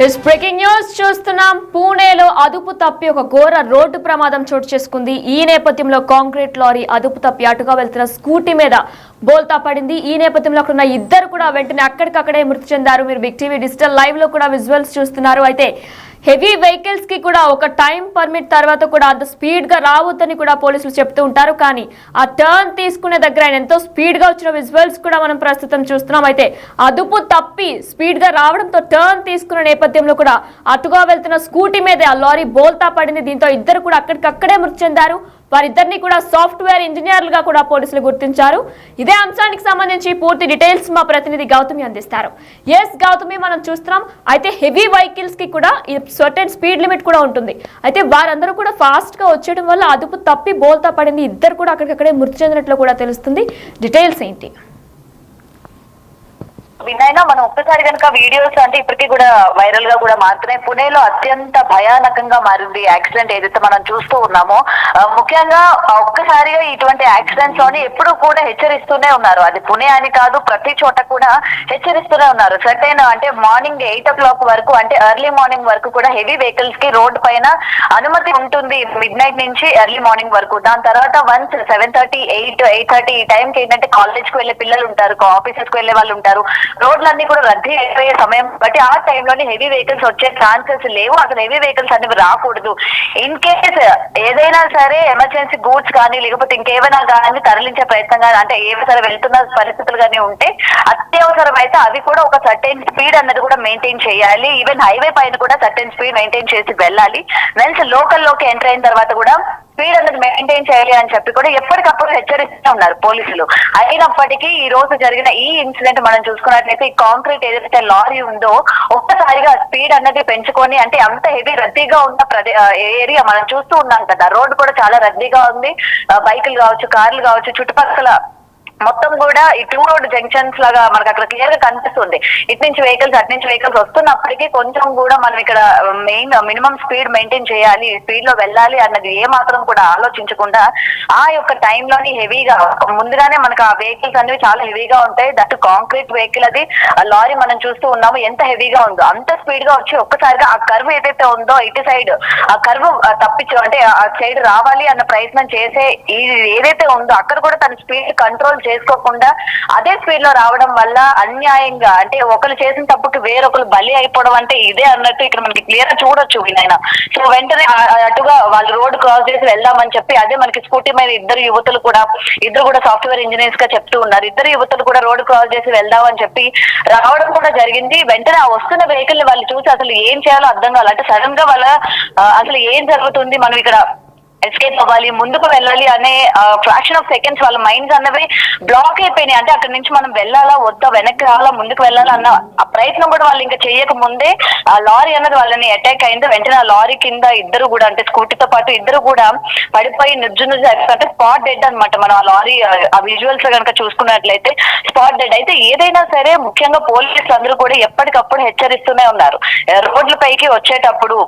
Is breaking news చూస్తున్నాం. పూణేలో అదుపు తప్పి ఒక ఘోర రోడ్డు ప్రమాదం చోటు చేసుకుంది. ఈ నేపథ్యంలో కాంక్రీట్ లారీ అదుపు తప్పి అటుగా వెళ్తున్న స్కూటీ మీద బోల్తా పడింది. ఈ నేపథ్యంలో అక్కడ ఉన్న ఇద్దరు కూడా వెంటనే అక్కడికక్కడే మృతి చెందారు. మీరు బిగ్ టీవీ డిజిటల్ లైవ్ లో కూడా విజువల్స్ చూస్తున్నారు. అయితే హెవీ వెహికల్స్ కి కూడా ఒక టైం పర్మిట్ తర్వాత కూడా అంత స్పీడ్ గా రావద్దని కూడా పోలీసులు చెప్తూ ఉంటారు. కానీ ఆ టర్న్ తీసుకునే దగ్గర ఆయన ఎంతో స్పీడ్ గా వచ్చిన విజువల్స్ కూడా మనం ప్రస్తుతం చూస్తున్నాం. అయితే అదుపు తప్పి స్పీడ్ గా రావడంతో టర్న్ తీసుకున్న నేపథ్యంలో కూడా అటుగా వెళ్తున్న స్కూటీ మీద ఆ లారీ బోల్తా పడింది. దీంతో ఇద్దరు కూడా అక్కడికక్కడే మృతి చెందారు. వారిద్దరిని కూడా సాఫ్ట్వేర్ ఇంజనీర్లుగా కూడా పోలీసులు గుర్తించారు. ఇదే అంశానికి సంబంధించి పూర్తి డీటెయిల్స్ మా ప్రతినిధి గౌతమి అందిస్తారు. ఎస్ గౌతమి, మనం చూస్తున్నాం. అయితే హెవీ వెహికల్స్ కి కూడా సర్టెన్ స్పీడ్ లిమిట్ కూడా ఉంటుంది. అయితే వారందరూ కూడా ఫాస్ట్ గా వచ్చేయడం వల్ల అదుపు తప్పి బోల్తా పడింది. ఇద్దరు కూడా అక్కడికక్కడే మృతి చెందినట్లు కూడా తెలుస్తుంది. డీటెయిల్స్ ఏంటి? వినైనా మనం ఒక్కసారి కనుక వీడియోస్ అంటే ఇప్పటికీ కూడా వైరల్ గా కూడా మారుతున్నాయి. పుణేలో అత్యంత భయానకంగా మారింది యాక్సిడెంట్ ఏదైతే మనం చూస్తూ ఉన్నామో. ముఖ్యంగా ఒక్కసారిగా ఇటువంటి యాక్సిడెంట్స్ లోని ఎప్పుడు కూడా హెచ్చరిస్తూనే ఉన్నారు. అది పుణే అని కాదు, ప్రతి చోట కూడా హెచ్చరిస్తూనే ఉన్నారు. సర్టైన్ అంటే మార్నింగ్ 8 o'clock వరకు, అంటే ఎర్లీ మార్నింగ్ వరకు కూడా హెవీ వెహికల్స్ కి రోడ్ పైన అనుమతి ఉంటుంది. మిడ్ నైట్ నుంచి ఎర్లీ మార్నింగ్ వరకు. దాని తర్వాత వన్స్ 7:30, 8, 8:30 ఈ టైంకి ఏంటంటే కాలేజ్ కు వెళ్లే పిల్లలు ఉంటారు, ఆఫీసెస్ కు వెళ్లే వాళ్ళు ఉంటారు. రోడ్లన్నీ కూడా రద్దీ అయిపోయే సమయం బట్టి ఆ టైంలోని హెవీ వెహికల్స్ వచ్చే ఛాన్సెస్ లేవు. అసలు హెవీ వెహికల్స్ అనేవి రాకూడదు. ఇన్ కేస్ ఏదైనా సరే ఎమర్జెన్సీ గూడ్స్ కానీ లేకపోతే ఇంకేమైనా కానీ తరలించే ప్రయత్నం కానీ, అంటే ఏవి సరే వెళ్తున్న పరిస్థితులు కానీ ఉంటే అత్యవసరం అయితే అవి కూడా ఒక సర్టెన్ స్పీడ్ అన్నది కూడా మెయింటైన్ చేయాలి. ఈవెన్ హైవే పైన కూడా సర్టెన్ స్పీడ్ మెయింటైన్ చేసి వెళ్ళాలి. వెన్స్ లోకల్లోకి ఎంటర్ అయిన తర్వాత కూడా స్పీడ్ అనేది మెయింటైన్ చేయాలి అని చెప్పి కూడా ఎప్పటికప్పుడు హెచ్చరిస్తూ ఉన్నారు పోలీసులు. అయినప్పటికీ ఈ రోజు జరిగిన ఈ ఇన్సిడెంట్ మనం చూసుకున్నట్లయితే ఈ కాంక్రీట్ ఏదైతే లారీ ఉందో ఒక్కసారిగా స్పీడ్ అన్నది పెంచుకొని, అంటే అంత హెవీ రద్దీగా ఉన్న ఏరియా మనం చూస్తూ ఉన్నాం కదా. రోడ్డు కూడా చాలా రద్దీగా ఉంది. బైకులు కావచ్చు, కార్లు కావచ్చు, చుట్టుపక్కల మొత్తం కూడా ఈ 2 రోడ్ జంక్షన్స్ లాగా మనకు అక్కడ క్లియర్ గా కనిపిస్తుంది. ఇటు నుంచి వెహికల్స్ అటు నుంచి వెహికల్స్ వస్తున్నప్పటికీ కొంచెం కూడా మనం ఇక్కడ మినిమం స్పీడ్ మెయింటైన్ చేయాలి, స్పీడ్ లో వెళ్ళాలి అన్నది ఏ మాత్రం కూడా ఆలోచించకుండా ఆ యొక్క టైంలోని హెవీగా ముందుగానే మనకు ఆ వెహికల్స్ అనేవి చాలా హెవీగా ఉంటాయి. దట్ కాంక్రీట్ వెహికల్ అది లారీ మనం చూస్తూ ఉన్నాము. ఎంత హెవీగా ఉందో అంత స్పీడ్ గా వచ్చి ఒక్కసారిగా ఆ కర్వ్ ఏదైతే ఉందో ఇటు సైడ్ ఆ కర్వ్ తప్పించు, అంటే ఆ సైడ్ రావాలి అన్న ప్రయత్నం చేసే ఏదైతే ఉందో అక్కడ కూడా తన స్పీడ్ కంట్రోల్ చేసుకోకుండా అదే స్పీడ్ లో రావడం వల్ల అన్యాయంగా, అంటే ఒకరు చేసిన తప్పుకి వేరొకరు బలి అయిపోవడం అంటే ఇదే అన్నట్టు ఇక్కడ మనకి క్లియర్ గా చూడొచ్చు వినైనా. సో వెంటనే అటుగా వాళ్ళు రోడ్ క్రాస్ చేసి వెళ్దామని చెప్పి అదే మనకి స్కూటీ మీద ఇద్దరు కూడా సాఫ్ట్వేర్ ఇంజనీర్స్ గా చెప్తూ ఉన్నారు. ఇద్దరు యువతులు కూడా రోడ్ క్రాస్ చేసి వెళ్దామని చెప్పి రావడం కూడా జరిగింది. వెంటనే ఆ వస్తున్న వెహికల్ ని వాళ్ళు చూసి అసలు ఏం చేయాలో అర్థం కావాలి. అంటే సడన్ గా వాళ్ళ అసలు ఏం జరుగుతుంది, మనం ఇక్కడ ఎస్కేప్ అవ్వాలి, ముందుకు వెళ్ళాలి అనే ఫ్రాక్షన్ ఆఫ్ సెకండ్స్ వాళ్ళ మైండ్స్ అన్నవి బ్లాక్ అయిపోయినాయి. అంటే అక్కడి నుంచి మనం వెళ్ళాలా వద్దా, వెనక్కి రావాలా ముందుకు వెళ్ళాలా అన్న ఆ ప్రయత్నం కూడా వాళ్ళు ఇంకా చేయక ముందే ఆ లారీ అన్నది వాళ్ళని అటాక్ అయింది. వెంటనే ఆ లారీ కింద ఇద్దరు కూడా, అంటే స్కూటీతో పాటు ఇద్దరు కూడా పడిపోయి నుజ్జు అంటే స్పాట్ డెడ్ అనమాట. మనం ఆ లారీ ఆ విజువల్స్ కనుక చూసుకున్నట్లయితే స్పాట్ డెడ్. అయితే ఏదైనా సరే ముఖ్యంగా పోలీసులు అందరూ కూడా ఎప్పటికప్పుడు హెచ్చరిస్తూనే ఉన్నారు. రోడ్ల పైకి వచ్చేటప్పుడు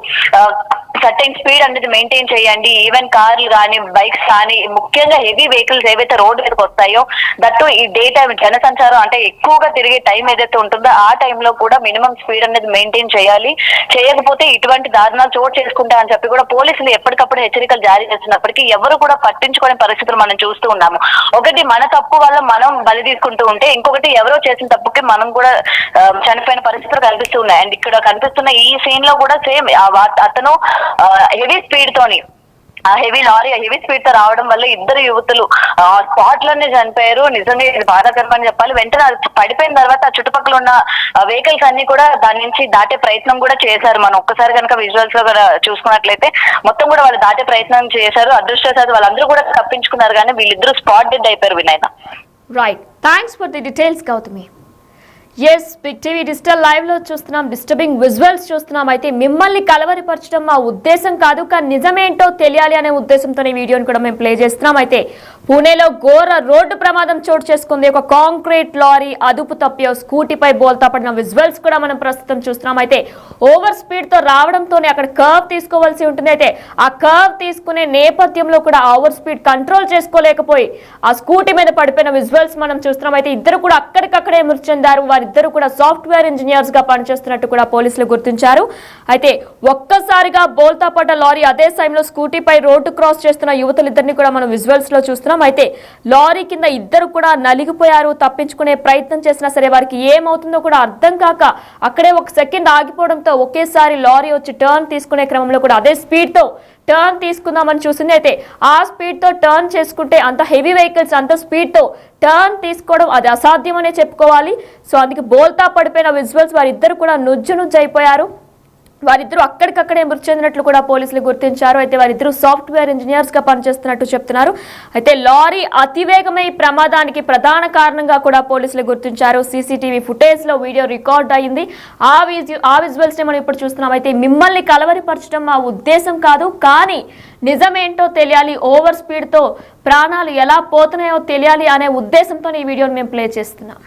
సర్టెన్ స్పీడ్ అనేది మెయింటైన్ చేయండి. ఈవెన్ కార్లు కానీ బైక్స్ కానీ ముఖ్యంగా హెవీ వెహికల్స్ ఏవైతే రోడ్ మీదకి వస్తాయో దట్టు ఈ డే టైం జనసంచారం అంటే ఎక్కువగా తిరిగే టైం ఏదైతే ఉంటుందో ఆ టైంలో కూడా మినిమం స్పీడ్ అనేది మెయింటైన్ చేయాలి. చేయకపోతే ఇటువంటి దారుణాలు చోటు చేసుకుంటా అని చెప్పి కూడా పోలీసులు ఎప్పటికప్పుడు హెచ్చరికలు జారీ చేస్తున్నప్పటికీ ఎవరు కూడా పట్టించుకునే పరిస్థితులు మనం చూస్తూ ఉన్నాము. ఒకటి మన తప్పు వల్ల మనం బలి తీసుకుంటూ ఉంటే, ఇంకొకటి ఎవరో చేసిన తప్పుకి మనం కూడా చనిపోయిన పరిస్థితులు కనిపిస్తూ ఉన్నాయి. అండ్ ఇక్కడ కనిపిస్తున్న ఈ సీన్ లో కూడా సేమ్ అతను హెవీ స్పీడ్ తోని హెవీ స్పీడ్ తో రావడం వల్ల ఇద్దరు యువతులు స్పాట్ లోనే చనిపోయారు. నిజంగా ఇది బాధాకరం అని చెప్పాలి. వెంటనే పడిపోయిన తర్వాత ఆ చుట్టుపక్కల ఉన్న వెహికల్స్ అన్ని కూడా దాని నుంచి దాటే ప్రయత్నం కూడా చేశారు. మనం ఒక్కసారి కనుక విజువల్స్ లో కూడా చూసుకున్నట్లయితే మొత్తం కూడా వాళ్ళు దాటే ప్రయత్నం చేశారు. అదృష్టవశాత్తు వాళ్ళందరూ కూడా తప్పించుకున్నారు, కానీ వీళ్ళిద్దరూ స్పాట్ డెడ్ అయిపోయారు వినైనా. Right, thanks for the details Gautami. Yes, big TV digital live లో చూస్తున్నాం, డిస్టర్బింగ్ విజువల్స్ చూస్తున్నాం. అయితే మిమ్మల్ని కలవరిపరచడం మా ఉద్దేశం కాదు, కానీ నిజమేంటో తెలియాలి అనే ఉద్దేశంతో ఈ వీడియోని కూడా మేము ప్లే చేస్తున్నాం. అయితే పూణేలో ఘోర రోడ్డు ప్రమాదం చోటు చేసుకుంది. ఒక కాంక్రీట్ లారీ అదుపు తప్పి స్కూటీపై బోల్తా పడిన విజువల్స్ కూడా మనం ప్రస్తుతం చూస్తున్నాం. అయితే ఓవర్ స్పీడ్ తో రావడంతోనే అక్కడ కర్వ్ తీసుకోవాల్సి ఉంటుంది. అయితే ఆ కర్వ్ తీసుకునే నేపథ్యంలో కూడా ఓవర్ స్పీడ్ కంట్రోల్ చేసుకోలేకపోయి ఆ స్కూటీ మీద పడిపోయిన విజువల్స్ మనం చూస్తున్నాం. అయితే ఇద్దరు కూడా అక్కడికక్కడే మృతి చెందారు. వారి వారిద్దరూ కూడా సాఫ్ట్వేర్ ఇంజనీర్స్ గా పనిచేస్తున్నట్టు కూడా పోలీసులు గుర్తించారు. అయితే ఒక్కసారిగా బోల్తా పడ్డ లారీ అదే సమయంలో స్కూటీపై రోడ్డు క్రాస్ చేస్తున్న యువతులిద్దరిని కూడా మనం విజువల్స్ లో చూస్తున్నాం. అయితే లారీ కింద ఇద్దరు కూడా నలిగిపోయారు. తప్పించుకునే ప్రయత్నం చేసినా సరే వారికి ఏమవుతుందో కూడా అర్థం కాక అక్కడే ఒక సెకండ్ ఆగిపోవడంతో ఒకేసారి లారీ వచ్చి టర్న్ తీసుకునే క్రమంలో కూడా అదే స్పీడ్ తో టర్న్ తీసుకుందామని చూసింది. అయితే ఆ స్పీడ్ తో టర్న్ చేసుకుంటే అంత హెవీ వెహికల్స్ అంత స్పీడ్ తో టర్న్ తీసుకోవడం అది అసాధ్యమనే చెప్పుకోవాలి. సో అందుకే బోల్తా పడిపోయిన విజువల్స్ వారిద్దరు కూడా నుజ్జు అయిపోయారు. వారిద్దరూ అక్కడికక్కడే మృతి చెందినట్లు కూడా పోలీసులు గుర్తించారు. అయితే వారిద్దరూ సాఫ్ట్వేర్ ఇంజనీర్స్ గా పనిచేస్తున్నట్టు చెప్తున్నారు. అయితే లారీ అతివేగమై ప్రమాదానికి ప్రధాన కారణంగా కూడా పోలీసులు గుర్తించారు. సీసీటీవీ ఫుటేజ్ లో వీడియో రికార్డ్ అయింది. ఆ విజువల్స్ ని మనం ఇప్పుడు చూస్తున్నాం. అయితే మిమ్మల్ని కలవరిపరచడం మా ఉద్దేశం కాదు, కానీ నిజమేంటో తెలియాలి, ఓవర్ స్పీడ్ తో ప్రాణాలు ఎలా పోతున్నాయో తెలియాలి అనే ఉద్దేశంతో ఈ వీడియోని మేము ప్లే చేస్తున్నాం.